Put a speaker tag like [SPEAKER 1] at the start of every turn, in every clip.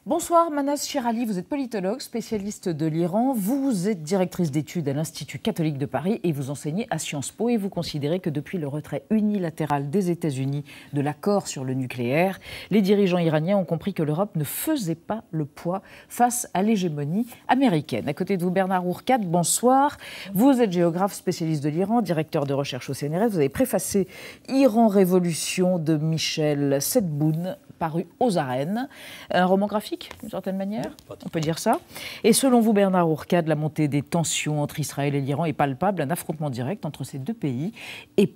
[SPEAKER 1] Bonsoir Manas Chirali, vous êtes politologue, spécialiste de l'Iran. Vous êtes directrice d'études à l'Institut catholique de Paris et vous enseignez à Sciences Po. Et vous considérez que depuis le retrait unilatéral des États-Unis de l'accord sur le nucléaire, les dirigeants iraniens ont compris que l'Europe ne faisait pas le poids face à l'hégémonie américaine. À côté de vous, Bernard Ourcade, bonsoir. Vous êtes géographe spécialiste de l'Iran, directeur de recherche au CNRS. Vous avez préfacé Iran Révolution de Michel Sedboun, paru aux arènes. Un roman graphique, d'une certaine manière, on peut dire ça. Et selon vous, Bernard Ourcade, la montée des tensions entre Israël et l'Iran est palpable. Un affrontement direct entre ces deux pays n'est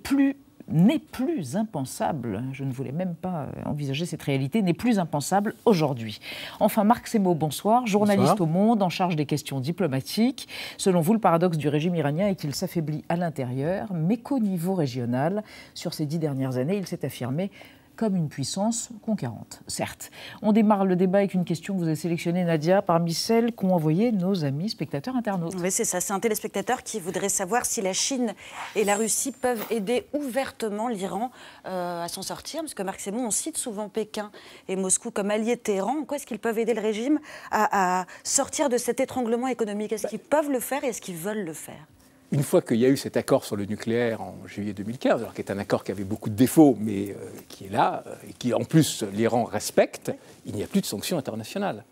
[SPEAKER 1] plus impensable, je ne voulais même pas envisager cette réalité, n'est plus impensable aujourd'hui. Enfin, Marc Semo, bonsoir, journaliste au Monde, en charge des questions diplomatiques. Selon vous, le paradoxe du régime iranien est qu'il s'affaiblit à l'intérieur, mais qu'au niveau régional, sur ces 10 dernières années, il s'est affirmé comme une puissance conquérante, certes. On démarre le débat avec une question que vous avez sélectionnée, Nadia, parmi celles qu'ont envoyées nos amis spectateurs internautes.
[SPEAKER 2] Oui, c'est ça. C'est un téléspectateur qui voudrait savoir si la Chine et la Russie peuvent aider ouvertement l'Iran à s'en sortir. Parce que Marc Sémon, on cite souvent Pékin et Moscou comme alliés de Téhéran. En quoi est-ce qu'ils peuvent aider le régime à sortir de cet étranglement économique? Est-ce qu'ils peuvent le faire et est-ce qu'ils veulent le faire?
[SPEAKER 3] Une fois qu'il y a eu cet accord sur le nucléaire en juillet 2015, alors qui est un accord qui avait beaucoup de défauts, mais qui est là, et qui en plus l'Iran respecte, il n'y a plus de sanctions internationales.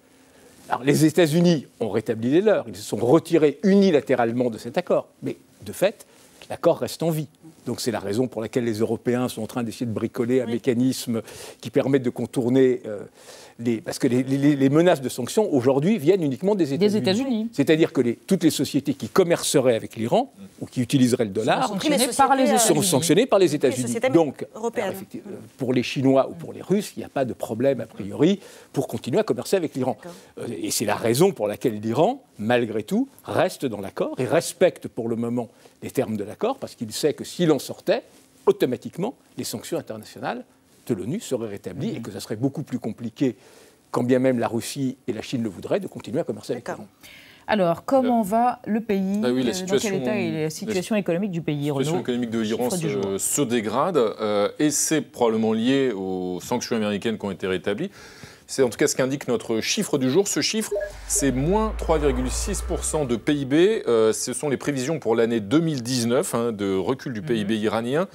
[SPEAKER 3] Alors les États-Unis ont rétabli les leurs, ils se sont retirés unilatéralement de cet accord, mais de fait, l'accord reste en vie. Donc c'est la raison pour laquelle les Européens sont en train d'essayer de bricoler un mécanisme qui permette de contourner parce que les menaces de sanctions aujourd'hui viennent uniquement des États-Unis. C'est-à-dire que toutes les sociétés qui commerceraient avec l'Iran ou qui utiliseraient le dollar sont sanctionnées par les États-Unis. Donc, pour les Chinois ou pour les Russes, il n'y a pas de problème a priori pour continuer à commercer avec l'Iran. Et c'est la raison pour laquelle l'Iran, malgré tout, reste dans l'accord et respecte pour le moment les termes de l'accord parce qu'il sait que s'il en sortait, automatiquement, les sanctions internationales de l'ONU seraient rétablies et que ça serait beaucoup plus compliqué, quand bien même la Russie et la Chine le voudraient, de continuer à commercer avec l'Iran.
[SPEAKER 1] Alors, comment va le pays? Dans quel état est la situation économique du pays?
[SPEAKER 4] La situation économique de l'Iran se dégrade et c'est probablement lié aux sanctions américaines qui ont été rétablies. C'est en tout cas ce qu'indique notre chiffre du jour. Ce chiffre, c'est moins 3,6% de PIB. Ce sont les prévisions pour l'année 2019 de recul du PIB iranien.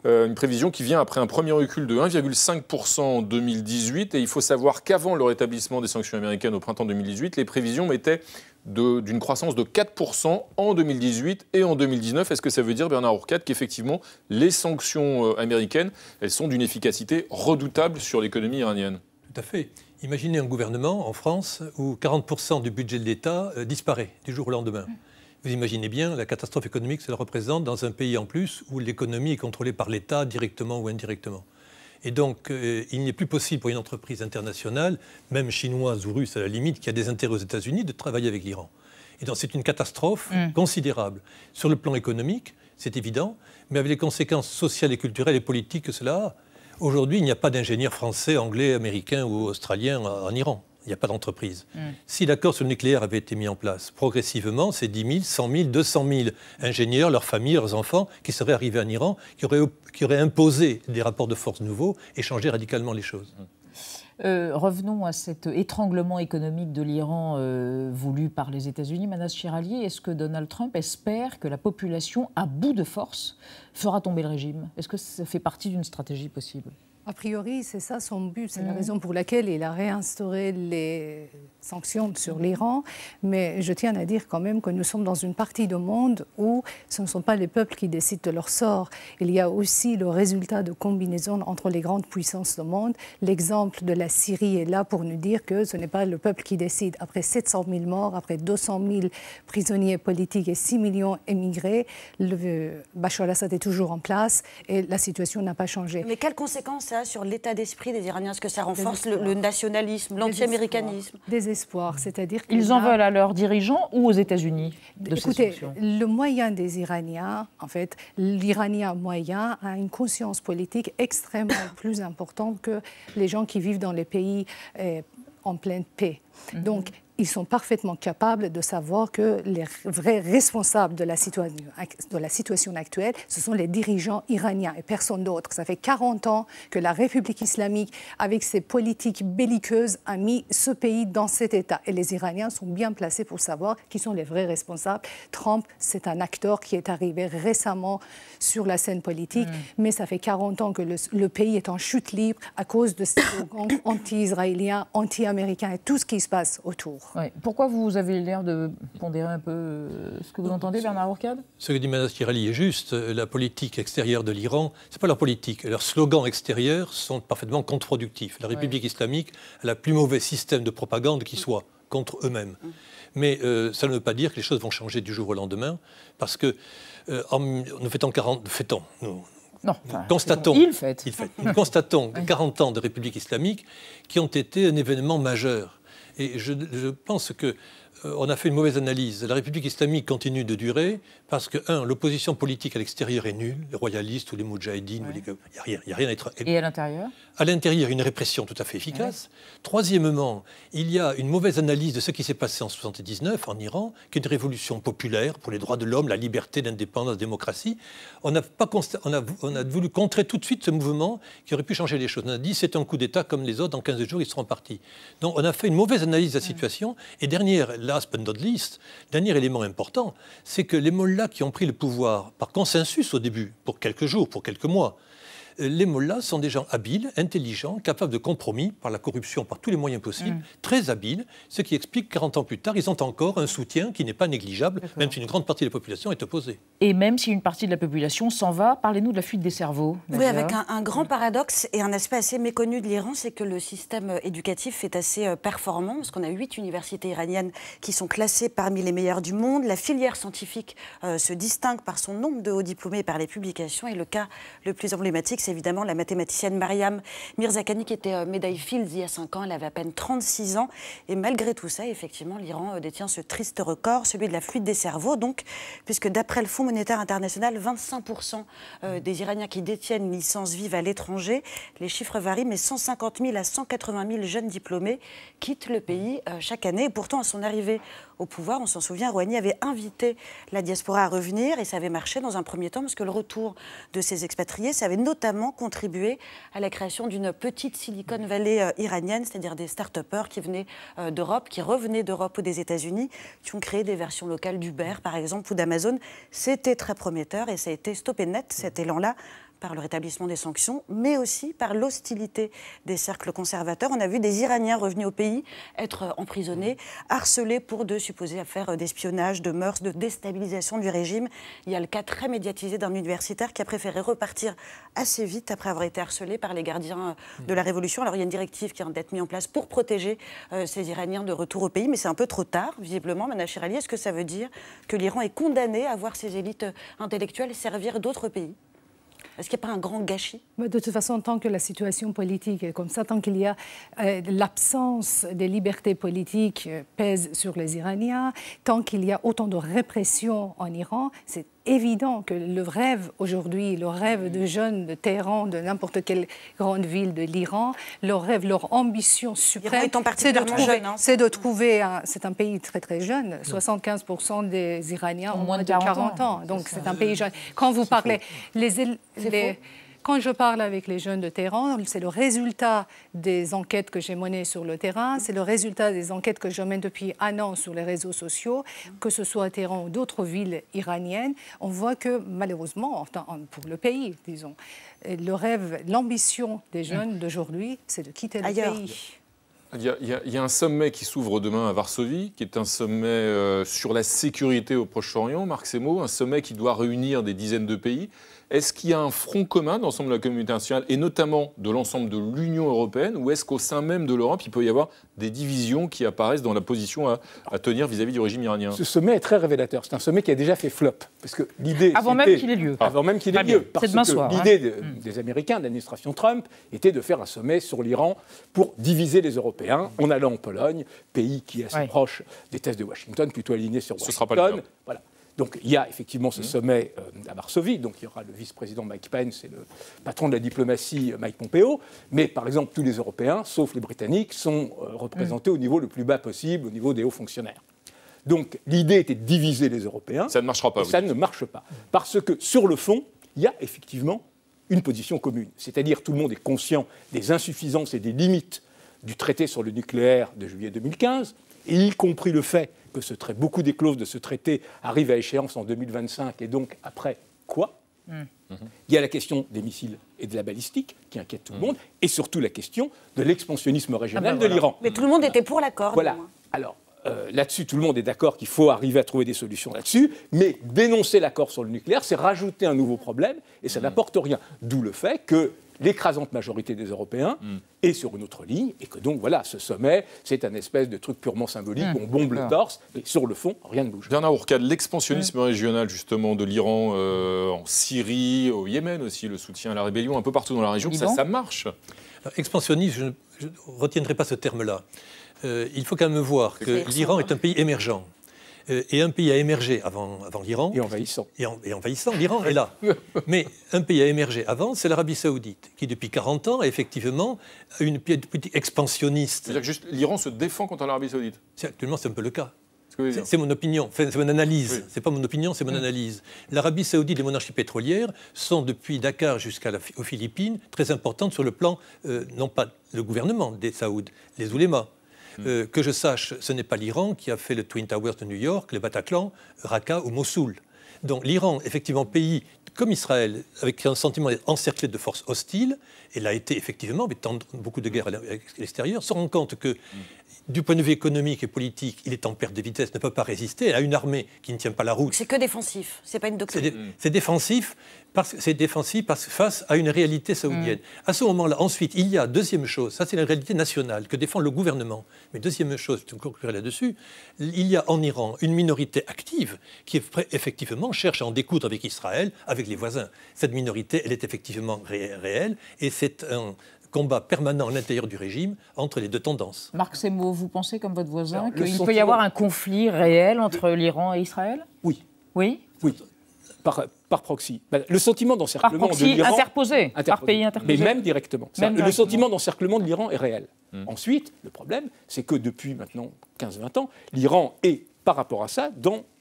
[SPEAKER 4] Une prévision qui vient après un premier recul de 1,5% en 2018. Et il faut savoir qu'avant le rétablissement des sanctions américaines au printemps 2018, les prévisions mettaient d'une croissance de 4% en 2018 et en 2019. Est-ce que ça veut dire, Bernard Ourcade, qu'effectivement, les sanctions américaines, elles sont d'une efficacité redoutable sur l'économie iranienne?
[SPEAKER 5] Tout à fait. Imaginez un gouvernement en France où 40% du budget de l'État disparaît du jour au lendemain. Vous imaginez bien la catastrophe économique que cela représente dans un pays en plus où l'économie est contrôlée par l'État directement ou indirectement. Et donc, il n'est plus possible pour une entreprise internationale, même chinoise ou russe à la limite, qui a des intérêts aux États-Unis, de travailler avec l'Iran. Et donc, c'est une catastrophe considérable. Sur le plan économique, c'est évident, mais avec les conséquences sociales et culturelles et politiques que cela a. Aujourd'hui, il n'y a pas d'ingénieurs français, anglais, américains ou australiens en Iran. Il n'y a pas d'entreprise. Si l'accord sur le nucléaire avait été mis en place, progressivement, c'est 10 000, 100 000, 200 000 ingénieurs, leurs familles, leurs enfants, qui seraient arrivés en Iran, qui auraient imposé des rapports de force nouveaux et changé radicalement les choses.
[SPEAKER 1] Revenons à cet étranglement économique de l'Iran voulu par les États-Unis. Manas Chirali, est-ce que Donald Trump espère que la population, à bout de force, fera tomber le régime? Est-ce que ça fait partie d'une stratégie possible?
[SPEAKER 6] A priori, c'est ça son but. C'est la raison pour laquelle il a réinstauré les sanctions sur l'Iran. Mais je tiens à dire quand même que nous sommes dans une partie du monde où ce ne sont pas les peuples qui décident de leur sort. Il y a aussi le résultat de combinaison entre les grandes puissances du monde. L'exemple de la Syrie est là pour nous dire que ce n'est pas le peuple qui décide. Après 700 000 morts, après 200 000 prisonniers politiques et 6 millions émigrés, Bachar al-Assad est toujours en place et la situation n'a pas changé.
[SPEAKER 2] Mais quelles conséquences ça a sur l'état d'esprit des Iraniens? Est-ce que ça renforce le nationalisme, l'anti-américanisme?
[SPEAKER 6] Désespoir, c'est-à-dire
[SPEAKER 1] qu'ils en veulent à leurs dirigeants ou aux États-Unis de ces sanctions?
[SPEAKER 6] Le moyen des Iraniens, en fait, l'Iranien moyen a une conscience politique extrêmement plus importante que les gens qui vivent dans les pays en pleine paix. Donc, ils sont parfaitement capables de savoir que les vrais responsables de la situation actuelle, ce sont les dirigeants iraniens et personne d'autre. Ça fait 40 ans que la République islamique, avec ses politiques belliqueuses, a mis ce pays dans cet état. Et les Iraniens sont bien placés pour savoir qui sont les vrais responsables. Trump, c'est un acteur qui est arrivé récemment sur la scène politique, mais ça fait 40 ans que le pays est en chute libre à cause de ces slogans anti-israéliens, anti-américains et tout ce qui se passe autour.
[SPEAKER 1] Ouais. Pourquoi vous avez l'air de pondérer un peu ce que vous entendez, Bernard Hourcade?
[SPEAKER 5] Ce que dit Mme Chirali est juste. La politique extérieure de l'Iran, ce n'est pas leur politique. Leurs slogans extérieurs sont parfaitement contre-productifs. La République islamique a le plus mauvais système de propagande qui soit contre eux-mêmes. Mais ça ne veut pas dire que les choses vont changer du jour au lendemain, parce que nous fêtons 40...
[SPEAKER 1] Non,
[SPEAKER 5] constatons, nous constatons 40 ans de République islamique qui ont été un événement majeur. Et je pense que on a fait une mauvaise analyse. La République islamique continue de durer parce que, l'opposition politique à l'extérieur est nulle, les royalistes ou les moudjahidines, il n'y a rien à être...
[SPEAKER 1] Et à l'intérieur ?
[SPEAKER 5] À l'intérieur, une répression tout à fait efficace. Troisièmement, il y a une mauvaise analyse de ce qui s'est passé en 1979 en Iran, qui est une révolution populaire pour les droits de l'homme, la liberté, l'indépendance, la démocratie. On a voulu contrer tout de suite ce mouvement qui aurait pu changer les choses. On a dit c'est un coup d'État comme les autres, dans 15 jours ils seront partis. Donc on a fait une mauvaise analyse de la situation. Et last but not least, dernier élément important, c'est que les mollahs qui ont pris le pouvoir par consensus au début, pour quelques jours, pour quelques mois, les mollahs sont des gens habiles, intelligents, capables de compromis par la corruption, par tous les moyens possibles, très habiles, ce qui explique que 40 ans plus tard, ils ont encore un soutien qui n'est pas négligeable, même si une grande partie de la population est opposée.
[SPEAKER 1] Et même si une partie de la population s'en va, parlez-nous de la fuite des cerveaux.
[SPEAKER 2] Oui, avec un grand paradoxe et un aspect assez méconnu de l'Iran, c'est que le système éducatif est assez performant, parce qu'on a 8 universités iraniennes qui sont classées parmi les meilleures du monde. La filière scientifique se distingue par son nombre de hauts diplômés et par les publications. Et le cas le plus emblématique, c'est évidemment la mathématicienne Mariam Mirzakhani, qui était médaille Fields il y a 5 ans. Elle avait à peine 36 ans. Et malgré tout ça, effectivement, l'Iran détient ce triste record, celui de la fuite des cerveaux. Donc, puisque d'après le Fonds monétaire international, 25% des Iraniens qui détiennent une licence vivent à l'étranger. Les chiffres varient, mais 150 000 à 180 000 jeunes diplômés quittent le pays chaque année. Et pourtant, à son arrivée au pouvoir, on s'en souvient, Rouhani avait invité la diaspora à revenir et ça avait marché dans un premier temps parce que le retour de ces expatriés, ça avait notamment contribué à la création d'une petite Silicon Valley iranienne, c'est-à-dire des start-upers qui venaient d'Europe, qui revenaient d'Europe ou des États-Unis, qui ont créé des versions locales d'Uber, par exemple, ou d'Amazon. C'était très prometteur et ça a été stoppé net, cet élan-là, par le rétablissement des sanctions, mais aussi par l'hostilité des cercles conservateurs. On a vu des Iraniens revenus au pays être emprisonnés, harcelés pour de supposées affaires d'espionnage, de mœurs, de déstabilisation du régime. Il y a le cas très médiatisé d'un universitaire qui a préféré repartir assez vite après avoir été harcelé par les gardiens de la Révolution. Alors il y a une directive qui vient d'être mise en place pour protéger ces Iraniens de retour au pays, mais c'est un peu trop tard, visiblement. Mana Chirali, est-ce que ça veut dire que l'Iran est condamné à voir ses élites intellectuelles servir d'autres pays ? Est-ce qu'il n'y a pas un grand gâchis ?
[SPEAKER 6] De toute façon, tant que la situation politique est comme ça, tant qu'il y a l'absence des libertés politiques pèse sur les Iraniens, tant qu'il y a autant de répression en Iran, c'est évident que le rêve aujourd'hui, le rêve de jeunes de Téhéran, de n'importe quelle grande ville de l'Iran, leur rêve, leur ambition suprême, c'est de trouver, c'est un pays très très jeune, 75% des Iraniens ont moins de 40 ans, donc c'est un pays jeune. Quand vous parlez, quand je parle avec les jeunes de Téhéran, c'est le résultat des enquêtes que j'ai menées sur le terrain, c'est le résultat des enquêtes que je mène depuis 1 an sur les réseaux sociaux, que ce soit à Téhéran ou d'autres villes iraniennes. On voit que malheureusement, pour le pays, disons, le rêve, l'ambition des jeunes d'aujourd'hui, c'est de quitter le pays.
[SPEAKER 4] Il y a un sommet qui s'ouvre demain à Varsovie, qui est un sommet sur la sécurité au Proche-Orient, Marc Semo, un sommet qui doit réunir des dizaines de pays. Est-ce qu'il y a un front commun de l'ensemble de la communauté internationale, et notamment de l'ensemble de l'Union européenne, ou est-ce qu'au sein même de l'Europe, il peut y avoir des divisions qui apparaissent dans la position à tenir vis-à-vis du régime iranien ?
[SPEAKER 3] Ce sommet est très révélateur. C'est un sommet qui a déjà fait flop. Parce que l'idée,
[SPEAKER 1] avant même qu'il ait lieu.
[SPEAKER 3] Avant même qu'il ait lieu. Parce que l'idée des Américains, de l'administration Trump, était de faire un sommet sur l'Iran pour diviser les Européens, en allant en Pologne, pays qui est assez proche des thèses de Washington, plutôt aligné sur Washington.
[SPEAKER 4] Ce sera pas le cas.
[SPEAKER 3] Voilà. Donc il y a effectivement ce sommet à Varsovie, donc il y aura le vice-président Mike Pence et le patron de la diplomatie Mike Pompeo, mais par exemple tous les Européens, sauf les Britanniques, sont représentés au niveau le plus bas possible, au niveau des hauts fonctionnaires. Donc l'idée était de diviser les Européens.
[SPEAKER 4] Ça ne marchera pas.
[SPEAKER 3] Ça ne marche pas. Parce que sur le fond, il y a effectivement une position commune. C'est-à-dire tout le monde est conscient des insuffisances et des limites du traité sur le nucléaire de juillet 2015, et y compris le fait que beaucoup des clauses de ce traité arrivent à échéance en 2025, et donc après quoi ? Il y a la question des missiles et de la balistique qui inquiète tout le monde, et surtout la question de l'expansionnisme régional de l'Iran.
[SPEAKER 2] Mais tout le monde était pour l'accord.
[SPEAKER 3] Voilà. Alors, là-dessus, tout le monde est d'accord qu'il faut arriver à trouver des solutions là-dessus, mais dénoncer l'accord sur le nucléaire, c'est rajouter un nouveau problème, et ça n'apporte rien. D'où le fait que l'écrasante majorité des Européens est sur une autre ligne, et que donc, voilà, ce sommet, c'est un espèce de truc purement symbolique, on bombe le torse, mais sur le fond, rien ne bouge.
[SPEAKER 4] Bernard Ourcade, l'expansionnisme régional, justement, de l'Iran en Syrie, au Yémen aussi, le soutien à la rébellion, un peu partout dans la région, ça marche.
[SPEAKER 5] Alors, expansionnisme, je ne retiendrai pas ce terme-là. Il faut quand même voir que l'Iran est un pays émergent. Et un pays a émergé avant l'Iran.
[SPEAKER 3] Et envahissant.
[SPEAKER 5] Et envahissant, l'Iran est là. Mais un pays a émergé avant, c'est l'Arabie Saoudite, qui depuis 40 ans, effectivement, a une politique expansionniste.
[SPEAKER 4] C'est-à-dire que juste l'Iran se défend contre l'Arabie Saoudite.
[SPEAKER 5] Actuellement, c'est un peu le cas.
[SPEAKER 4] C'est
[SPEAKER 5] mon opinion, c'est mon analyse.
[SPEAKER 4] Oui.
[SPEAKER 5] C'est pas mon opinion, c'est mon analyse. L'Arabie Saoudite, les monarchies pétrolières sont depuis Dakar jusqu'aux Philippines très importantes sur le plan, non pas le gouvernement des Saouds, les oulémas. Que je sache, ce n'est pas l'Iran qui a fait le Twin Towers de New York, le Bataclan, Raqqa ou Mossoul. Donc l'Iran, effectivement, pays comme Israël, avec un sentiment d'être encerclé de forces hostiles, et l'a été effectivement, mais tant beaucoup de guerres à l'extérieur, se rend compte que, du point de vue économique et politique, il est en perte de vitesse, ne peut pas résister à une armée qui ne tient pas la route.
[SPEAKER 2] C'est que défensif, c'est pas une doctrine.
[SPEAKER 5] C'est défensif face à une réalité saoudienne. À ce moment-là, ensuite, il y a, deuxième chose, ça c'est la réalité nationale que défend le gouvernement. Mais deuxième chose, je conclurai là-dessus, il y a en Iran une minorité active qui effectivement cherche à en découdre avec Israël, avec les voisins. Cette minorité, elle est effectivement réelle et c'est un combat permanent à l'intérieur du régime entre les deux tendances.
[SPEAKER 1] Marc Semo, vous pensez comme votre voisin qu'il peut y avoir un conflit réel entre l'Iran et Israël ?
[SPEAKER 3] Oui.
[SPEAKER 1] Oui ?
[SPEAKER 3] Oui. Par proxy. Le sentiment d'encerclement de l'Iran...
[SPEAKER 1] interposé, par pays interposé.
[SPEAKER 3] Mais même directement. Le sentiment d'encerclement de l'Iran est réel. Ensuite, le problème, c'est que depuis maintenant 15-20 ans, l'Iran est, par rapport à ça,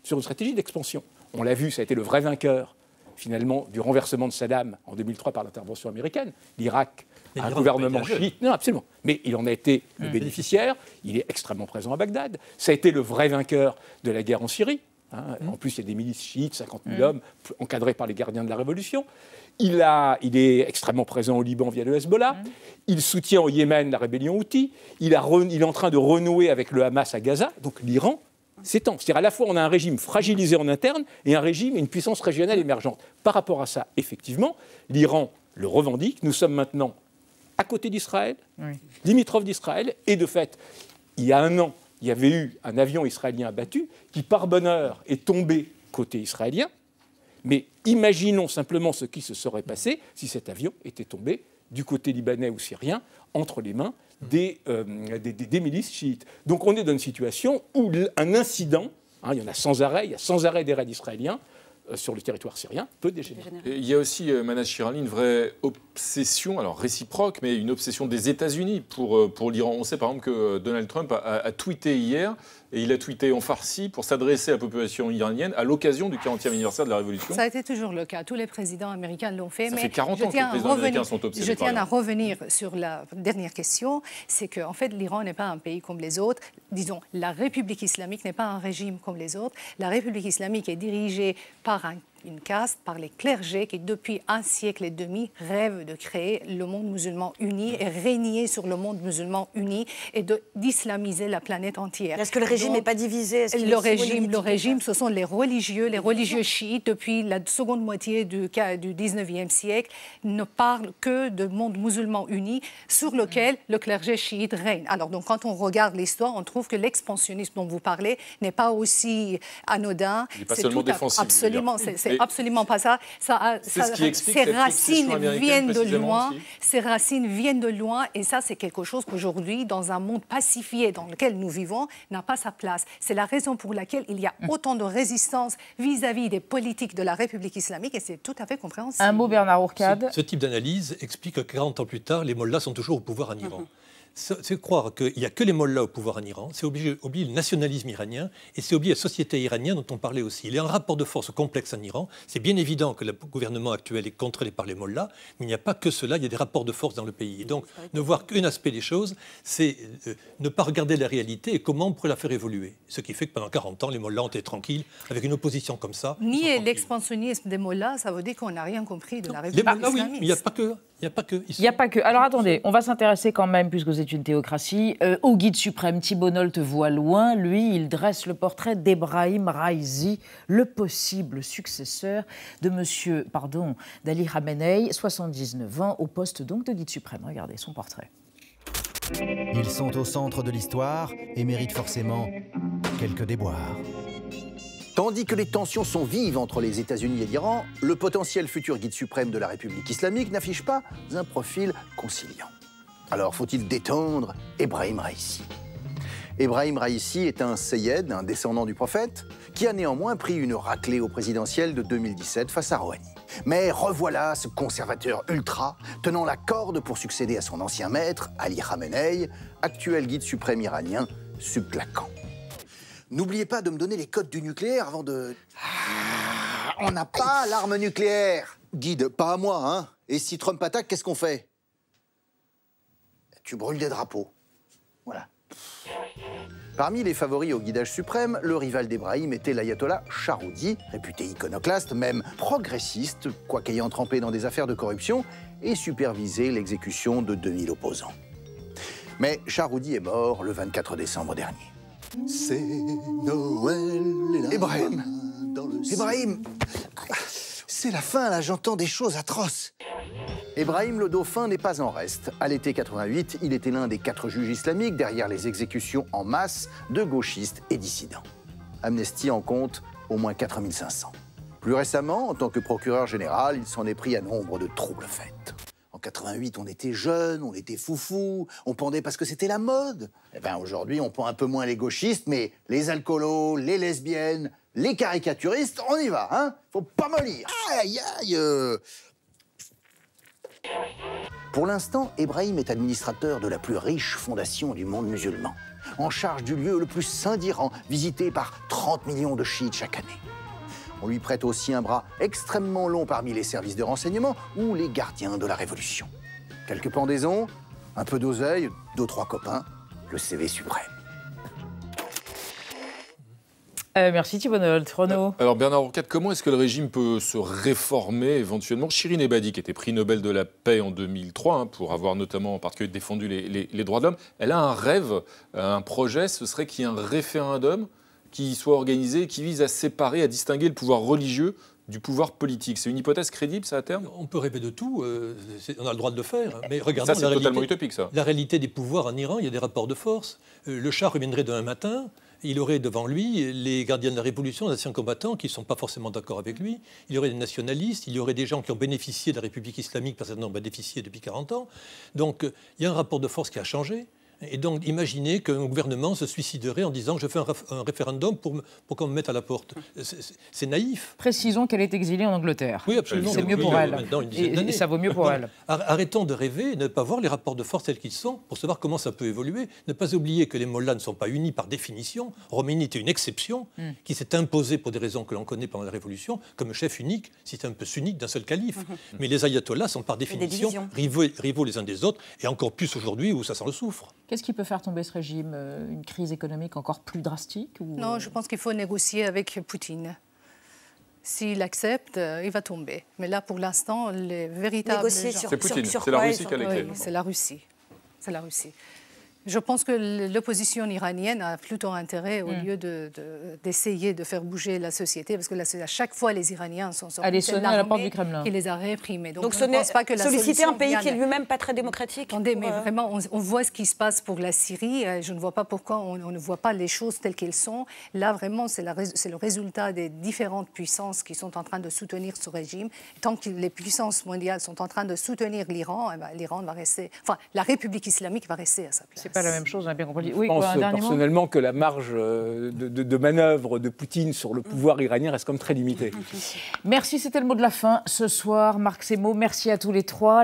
[SPEAKER 3] sur une stratégie d'expansion. On l'a vu, ça a été le vrai vainqueur, finalement, du renversement de Saddam en 2003 par l'intervention américaine. L'Irak a un gouvernement chiite. Non, absolument. Mais il en a été le bénéficiaire. Il est extrêmement présent à Bagdad. Ça a été le vrai vainqueur de la guerre en Syrie. En plus, il y a des milices chiites, 50 000 hommes, encadrés par les gardiens de la Révolution. Il est extrêmement présent au Liban via le Hezbollah. Il soutient au Yémen la rébellion Houthi. Il est en train de renouer avec le Hamas à Gaza. Donc l'Iran s'étend. C'est-à-dire à la fois, on a un régime fragilisé en interne et un régime et une puissance régionale émergente. Par rapport à ça, effectivement, l'Iran le revendique. Nous sommes maintenant à côté d'Israël, limitrophe d'Israël. Et de fait, il y a un an, il y avait eu un avion israélien abattu qui, par bonheur, est tombé côté israélien. Mais imaginons simplement ce qui se serait passé si cet avion était tombé du côté libanais ou syrien entre les mains des milices chiites. Donc on est dans une situation où un incident, il y en a sans arrêt, il y a sans arrêt des raids israéliens sur le territoire syrien, peut dégénérer.
[SPEAKER 4] Il y a aussi, Manal Shirali, une vraie obsession, alors réciproque, mais une obsession des États-Unis pour l'Iran. On sait par exemple que Donald Trump a tweeté hier, et il a tweeté en farsi pour s'adresser à la population iranienne à l'occasion du 40e anniversaire de la Révolution.
[SPEAKER 6] Ça a été toujours le cas. Tous les présidents américains l'ont fait.
[SPEAKER 4] Ça fait 40 ans que les présidents américains sont obsédés.
[SPEAKER 6] Je tiens à revenir sur la dernière question. C'est qu'en fait, l'Iran n'est pas un pays comme les autres. Disons, la République islamique n'est pas un régime comme les autres. La République islamique est dirigée par une caste, par les clergés qui, depuis un siècle et demi, rêvent de créer le monde musulman uni et régner sur le monde musulman uni et d'islamiser la planète entière.
[SPEAKER 2] Est-ce que le régime n'est pas divisé?
[SPEAKER 6] Le régime, ce sont les religieux chiites, depuis la seconde moitié du 19e siècle, ne parlent que de monde musulman uni sur lequel le clergé chiite règne. Alors, donc, quand on regarde l'histoire, on trouve que l'expansionnisme dont vous parlez n'est pas aussi anodin.
[SPEAKER 4] Il n'est pas seulement défensif.
[SPEAKER 6] Absolument, c'est c'est absolument pas ça. Ses racines viennent de loin. Ses racines viennent de loin. Et ça, c'est quelque chose qu'aujourd'hui, dans un monde pacifié dans lequel nous vivons, n'a pas sa place. C'est la raison pour laquelle il y a autant de résistance vis-à-vis des politiques de la République islamique. Et c'est tout à fait compréhensible.
[SPEAKER 1] Un mot, Bernard Ourcade.
[SPEAKER 5] Ce type d'analyse explique que 40 ans plus tard, les mollahs sont toujours au pouvoir en Iran. C'est croire qu'il n'y a que les mollahs au pouvoir en Iran, c'est oublier le nationalisme iranien et c'est oublier la société iranienne dont on parlait aussi. Il y a un rapport de force complexe en Iran. C'est bien évident que le gouvernement actuel est contrôlé par les mollahs, mais il n'y a pas que cela, il y a des rapports de force dans le pays. Et donc, ne voir qu'un aspect des choses, c'est ne pas regarder la réalité et comment on pourrait la faire évoluer. Ce qui fait que pendant 40 ans, les mollahs ont été tranquilles, avec une opposition comme ça.
[SPEAKER 6] Nier l'expansionnisme des mollahs, ça veut dire qu'on n'a rien compris de la République islamique.
[SPEAKER 5] Oui, il n'y a pas que. Il
[SPEAKER 1] n'y a pas que. Alors attendez, on va s'intéresser quand même, puisque c'est une théocratie, au guide suprême. Thibault Nolte voit loin. Lui, il dresse le portrait d'Ebrahim Raisi, le possible successeur de d'Ali Khamenei, 79 ans, au poste donc de guide suprême. Regardez son portrait.
[SPEAKER 7] Ils sont au centre de l'histoire et méritent forcément quelques déboires.
[SPEAKER 8] Tandis que les tensions sont vives entre les États-Unis et l'Iran, le potentiel futur guide suprême de la République islamique n'affiche pas un profil conciliant. Alors faut-il détendre Ebrahim Raisi? Ebrahim Raisi est un Seyed, un descendant du prophète, qui a néanmoins pris une raclée au présidentiel de 2017 face à Rouhani. Mais revoilà ce conservateur ultra, tenant la corde pour succéder à son ancien maître, Ali Khamenei, actuel guide suprême iranien, subclaquant. N'oubliez pas de me donner les codes du nucléaire avant de... on n'a pas l'arme nucléaire. Guide, pas à moi, hein. Et si Trump attaque, qu'est-ce qu'on fait? Tu brûles des drapeaux. Voilà. Parmi les favoris au guidage suprême, le rival d'Ebrahim était l'ayatollah Charoudi, réputé iconoclaste, même progressiste, quoique ayant trempé dans des affaires de corruption et supervisé l'exécution de 2000 opposants. Mais Charoudi est mort le 24 décembre dernier. C'est Noël et la... Ebrahim, c'est la fin, là, j'entends des choses atroces. Ebrahim le Dauphin n'est pas en reste. À l'été 88, il était l'un des 4 juges islamiques derrière les exécutions en masse de gauchistes et dissidents. Amnesty en compte au moins 4500. Plus récemment, en tant que procureur général, il s'en est pris à nombre de troubles faits. En 88, on était jeunes, on était foufous, on pendait parce que c'était la mode. Eh bien, aujourd'hui, on pend un peu moins les gauchistes, mais les alcoolos, les lesbiennes, les caricaturistes, on y va, hein? Faut pas mollir. Aïe, aïe. Pour l'instant, Ebrahim est administrateur de la plus riche fondation du monde musulman, en charge du lieu le plus saint d'Iran, visité par 30 millions de chiites chaque année. On lui prête aussi un bras extrêmement long parmi les services de renseignement ou les gardiens de la Révolution. Quelques pendaisons, un peu d'oseille, 2-3 copains, le CV suprême.
[SPEAKER 1] Merci Thibault Nolte. Renaud.
[SPEAKER 4] Alors Bernard Ourcade, comment est-ce que le régime peut se réformer éventuellement? Shirin Ebadi, qui était prix Nobel de la paix en 2003, pour avoir notamment en particulier défendu les droits de l'homme, elle a un rêve, un projet, ce serait qu'il y ait un référendum qui soit organisé, qui vise à séparer, à distinguer le pouvoir religieux du pouvoir politique. C'est une hypothèse crédible, ça, à terme?
[SPEAKER 5] On peut rêver de tout, on a le droit de le faire. Mais regardons
[SPEAKER 4] ça, c'est totalement utopique, ça.
[SPEAKER 5] La réalité des pouvoirs en Iran, il y a des rapports de force. Le Shah reviendrait demain matin, il aurait devant lui les gardiens de la Révolution, les anciens combattants qui ne sont pas forcément d'accord avec lui. Il y aurait des nationalistes, il y aurait des gens qui ont bénéficié de la République islamique parce qu'ils en ont bénéficié depuis 40 ans. Donc il y a un rapport de force qui a changé. Et donc, imaginez qu'un gouvernement se suiciderait en disant « je fais un référendum pour qu'on me mette à la porte ». C'est naïf.
[SPEAKER 1] Précisons qu'elle est exilée en Angleterre.
[SPEAKER 5] Oui, absolument.
[SPEAKER 1] C'est mieux pour elle. Et ça vaut mieux pour elle.
[SPEAKER 5] Arrêtons de rêver et ne pas voir les rapports de force tels qu'ils sont pour savoir comment ça peut évoluer. Ne pas oublier que les mollahs ne sont pas unis par définition. Khomeini était une exception qui s'est imposée pour des raisons que l'on connaît pendant la Révolution comme chef unique, c'était un peu sunnique d'un seul calife. Mais les ayatollahs sont par définition rivaux les uns des autres et encore plus aujourd'hui où ça sent le soufre.
[SPEAKER 1] Qu'est-ce qui peut faire tomber ce régime? Une crise économique encore plus drastique ou...
[SPEAKER 6] Non, je pense qu'il faut négocier avec Poutine. S'il accepte, il va tomber. Mais là, pour l'instant, les véritables...
[SPEAKER 4] C'est Poutine, c'est la Russie qui a les clés.
[SPEAKER 6] Oui, c'est la Russie. C'est la Russie. Je pense que l'opposition iranienne a plutôt intérêt, au lieu d'essayer de faire bouger la société, parce que là, à chaque fois, les Iraniens sont sortis.
[SPEAKER 1] Allez sonner à la porte du Kremlin.
[SPEAKER 6] Qui les a réprimés.
[SPEAKER 2] Donc je ne pense pas que solliciter un pays qui est lui-même pas très démocratique.
[SPEAKER 6] Attendez, mais vraiment, on voit ce qui se passe pour la Syrie. Je ne vois pas pourquoi on ne voit pas les choses telles qu'elles sont. Là, vraiment, c'est le résultat des différentes puissances qui sont en train de soutenir ce régime. Tant que les puissances mondiales sont en train de soutenir l'Iran, l'Iran va rester... Enfin, la République islamique va rester à sa place.
[SPEAKER 1] C'est pas la même chose, on a bien compris. Oui,
[SPEAKER 3] je pense personnellement que la marge de manœuvre de Poutine sur le pouvoir iranien reste comme très limitée.
[SPEAKER 1] Merci, c'était le mot de la fin ce soir. Marc Semo, merci à tous les trois.